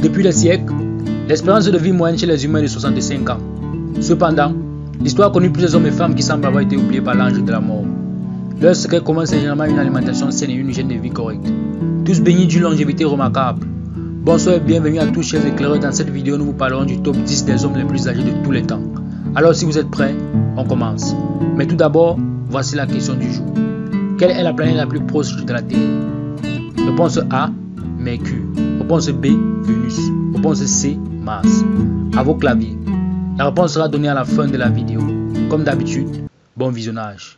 Depuis des siècles, l'espérance de vie moyenne chez les humains est de 65 ans. Cependant, l'histoire a connu plusieurs hommes et femmes qui semblent avoir été oubliés par l'ange de la mort. Leur secret commence généralement une alimentation saine et une hygiène de vie correcte. Tous baignés d'une longévité remarquable. Bonsoir et bienvenue à tous chers éclaireurs. Dans cette vidéo, nous vous parlerons du top 10 des hommes les plus âgés de tous les temps. Alors si vous êtes prêts, on commence. Mais tout d'abord, voici la question du jour. Quelle est la planète la plus proche de la Terre? Réponse A, Mercure. Réponse B, Vénus. Réponse C, Mars. À vos claviers. La réponse sera donnée à la fin de la vidéo. Comme d'habitude, bon visionnage.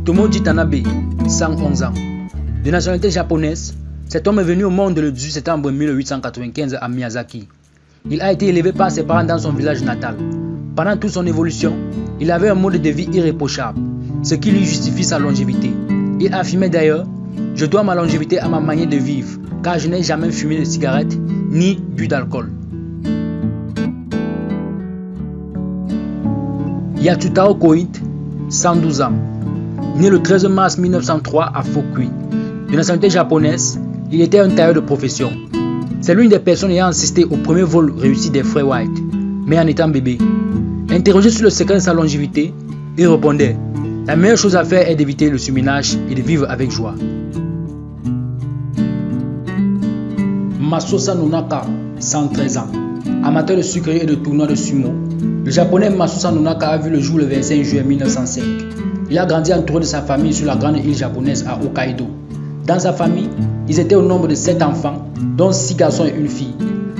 Tomoji Tanabe, 111 ans. De nationalité japonaise, cet homme est venu au monde le 18 septembre 1895 à Miyazaki. Il a été élevé par ses parents dans son village natal. Pendant toute son évolution, il avait un mode de vie irréprochable, ce qui lui justifie sa longévité. Il affirmait d'ailleurs: « Je dois ma longévité à ma manière de vivre, car je n'ai jamais fumé de cigarette ni bu d'alcool. » Yasutaro Koide, 112 ans. Né le 13 mars 1903 à Fukui. De nationalité japonaise, il était un tailleur de profession. C'est l'une des personnes ayant assisté au premier vol réussi des frères White, mais en étant bébé. Interrogé sur le secret de sa longévité, il répondait: « La meilleure chose à faire est d'éviter le surménage et de vivre avec joie. » Masuosa Nonaka, 113 ans. Amateur de sucreries et de tournois de sumo, le japonais Masuosa Nonaka a vu le jour le 25 juillet 1905. Il a grandi entouré de sa famille sur la grande île japonaise à Hokkaido. Dans sa famille, ils étaient au nombre de 7 enfants, dont 6 garçons et une fille.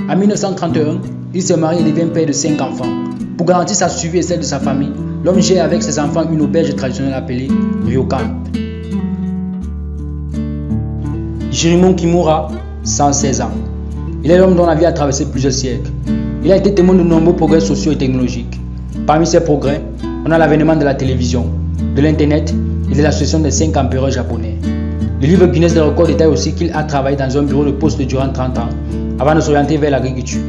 En 1931, il se marie et devient père de 5 enfants. Pour garantir sa survie et celle de sa famille, l'homme gère avec ses enfants une auberge traditionnelle appelée Ryokan. Jiromon Kimura, 116 ans. Il est l'homme dont la vie a traversé plusieurs siècles. Il a été témoin de nombreux progrès sociaux et technologiques. Parmi ces progrès, on a l'avènement de la télévision, de l'internet et de l'association des 5 empereurs japonais. Le livre Guinness des records détaille aussi qu'il a travaillé dans un bureau de poste durant 30 ans avant de s'orienter vers l'agriculture,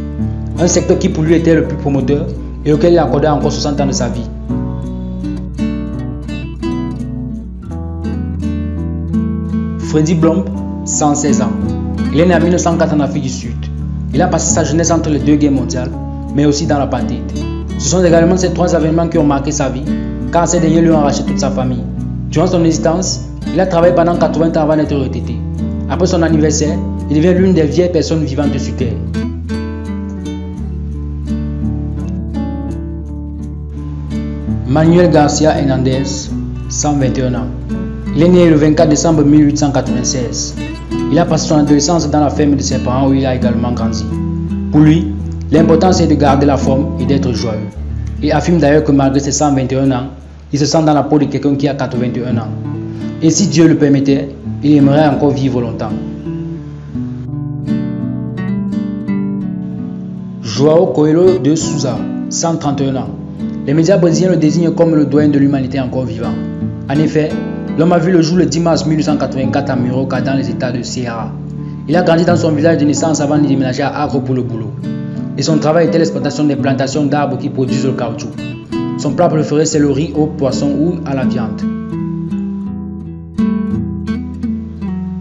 un secteur qui pour lui était le plus promoteur et auquel il accordait encore 60 ans de sa vie. Freddy Blom, 116 ans. Il est né en 1904 en Afrique du Sud. Il a passé sa jeunesse entre les 2 guerres mondiales, mais aussi dans l'apartheid. Ce sont également ces 3 événements qui ont marqué sa vie, car ces derniers lui ont arraché toute sa famille. Durant son existence, il a travaillé pendant 80 ans avant d'être retraité. Après son anniversaire, il devient l'une des vieilles personnes vivantes sur Terre. Manuel Garcia Hernandez, 121 ans. Il est né le 24 décembre 1896. Il a passé son adolescence dans la ferme de ses parents où il a également grandi. Pour lui, l'important c'est de garder la forme et d'être joyeux. Il affirme d'ailleurs que malgré ses 121 ans, il se sent dans la peau de quelqu'un qui a 81 ans. Et si Dieu le permettait, il aimerait encore vivre longtemps. João Coelho de Souza, 131 ans. Les médias brésiliens le désignent comme le doyen de l'humanité encore vivant. En effet, l'homme a vu le jour le 10 mars 1884 à Miroca dans les états de Ceará. Il a grandi dans son village de naissance avant de déménager à Agro pour le boulot. Et son travail était l'exploitation des plantations d'arbres qui produisent le caoutchouc. Son plat préféré c'est le riz au poisson ou à la viande.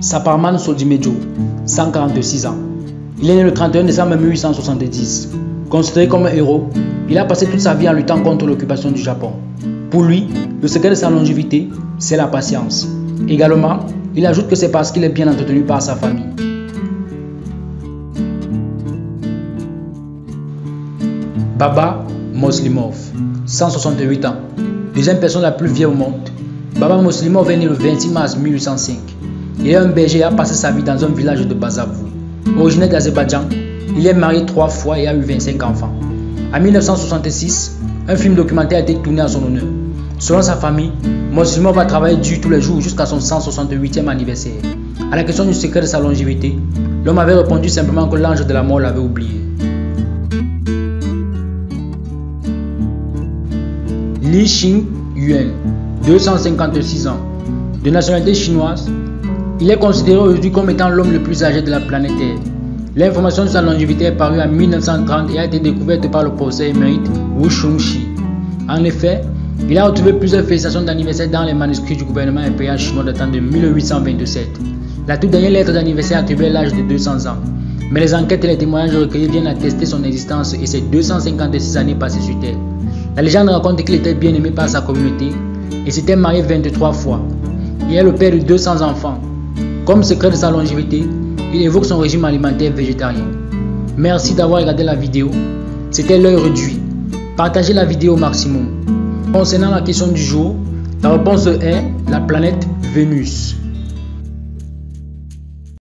Saparman Sodimejo, 146 ans. Il est né le 31 décembre 1870. Considéré comme un héros, il a passé toute sa vie en luttant contre l'occupation du Japon. Pour lui, le secret de sa longévité, c'est la patience. Également, il ajoute que c'est parce qu'il est bien entretenu par sa famille. Baba Moslimov, 168 ans. Deuxième personne la plus vieille au monde. Baba Moslimov est né le 26 mars 1805. Il est un berger et a passé sa vie dans un village de Bazavou. Originaire d'Azerbaïdjan, il est marié 3 fois et a eu 25 enfants. En 1966, un film documentaire a été tourné à son honneur. Selon sa famille, Moslimov a travaillé dur tous les jours jusqu'à son 168e anniversaire. À la question du secret de sa longévité, l'homme avait répondu simplement que l'ange de la mort l'avait oublié. Li Xingyuan, 256 ans. De nationalité chinoise, Il est considéré aujourd'hui comme étant l'homme le plus âgé de la planète Terre. L'information sur sa longévité est parue en 1930 et a été découverte par le professeur émérite Wu Shungxi. En effet, il a retrouvé plusieurs félicitations d'anniversaire dans les manuscrits du gouvernement impérial chinois datant de 1827. La toute dernière lettre d'anniversaire attribuait l'âge de 200 ans. Mais les enquêtes et les témoignages recueillis viennent attester son existence et ses 256 années passées sur Terre. La légende raconte qu'il était bien aimé par sa communauté et s'était marié 23 fois. Il est le père de 200 enfants. Comme secret de sa longévité, il évoque son régime alimentaire végétarien. Merci d'avoir regardé la vidéo. C'était l'œil réduit. Partagez la vidéo au maximum. Concernant la question du jour, la réponse est la planète Vénus.